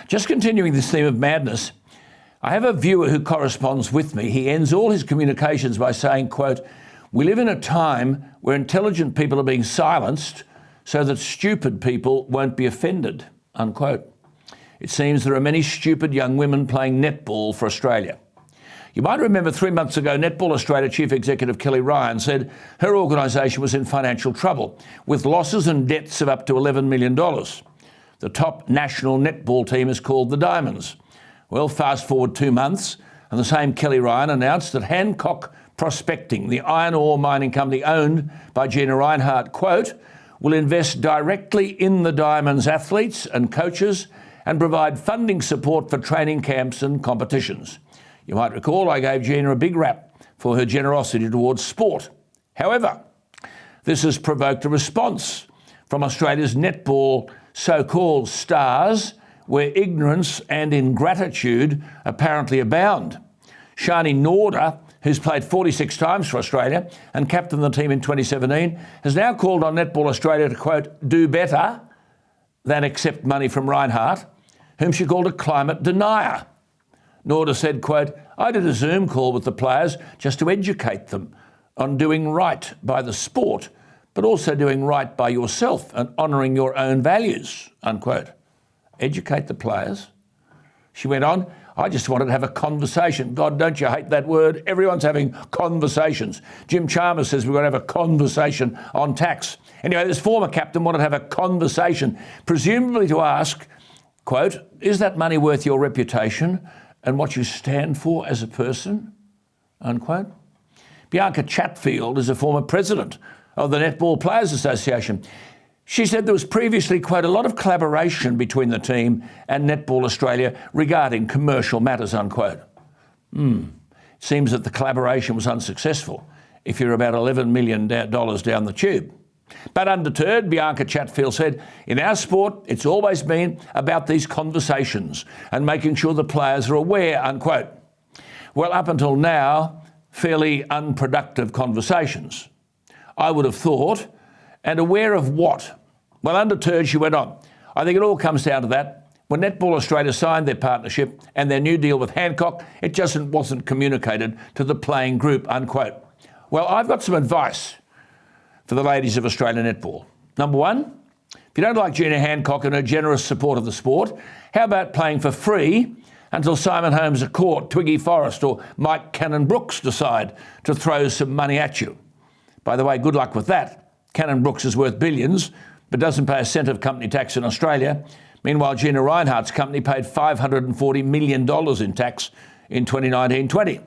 Just continuing this theme of madness, I have a viewer who corresponds with me. He ends all his communications by saying, quote, "We live in a time where intelligent people are being silenced so that stupid people won't be offended," unquote. It seems there are many stupid young women playing netball for Australia. You might remember 3 months ago, Netball Australia Chief Executive Kelly Ryan said her organisation was in financial trouble, with losses and debts of up to $11 million. The top national netball team is called the Diamonds. Well, fast forward 2 months, and the same Kelly Ryan announced that Hancock Prospecting, the iron ore mining company owned by Gina Rinehart, quote, "will invest directly in the Diamonds athletes and coaches and provide funding support for training camps and competitions." You might recall I gave Gina a big rap for her generosity towards sport. However, this has provoked a response from Australia's netball so-called stars, where ignorance and ingratitude apparently abound. Sharni Norder, who's played 46 times for Australia and captained the team in 2017, has now called on Netball Australia to, quote, "do better than accept money from Rinehart," whom she called a climate denier. Norder said, quote, "I did a Zoom call with the players just to educate them on doing right by the sport, but also doing right by yourself and honouring your own values," unquote. Educate the players? She went on, "I just wanted to have a conversation." God, don't you hate that word? Everyone's having conversations. Jim Chalmers says we're going to have a conversation on tax. Anyway, this former captain wanted to have a conversation, presumably to ask, quote, "is that money worth your reputation and what you stand for as a person?" unquote. Bianca Chatfield is a former president of the Netball Players Association. She said there was previously, quote, "a lot of collaboration between the team and Netball Australia regarding commercial matters," unquote. It seems that the collaboration was unsuccessful if you're about $11 million down the tube. But undeterred, Bianca Chatfield said, "in our sport, it's always been about these conversations and making sure the players are aware," unquote. Well, up until now, fairly unproductive conversations, I would have thought. And aware of what? Well, undeterred, she went on, "I think it all comes down to that. When Netball Australia signed their partnership and their new deal with Hancock, it just wasn't communicated to the playing group," unquote. Well, I've got some advice for the ladies of Australian netball. Number one, if you don't like Gina Hancock and her generous support of the sport, how about playing for free until Simon Holmes a Court, Twiggy Forrest or Mike Cannon-Brookes decide to throw some money at you? By the way, good luck with that. Cannon-Brookes is worth billions, but doesn't pay a cent of company tax in Australia. Meanwhile, Gina Rinehart's company paid $540 million in tax in 2019-20.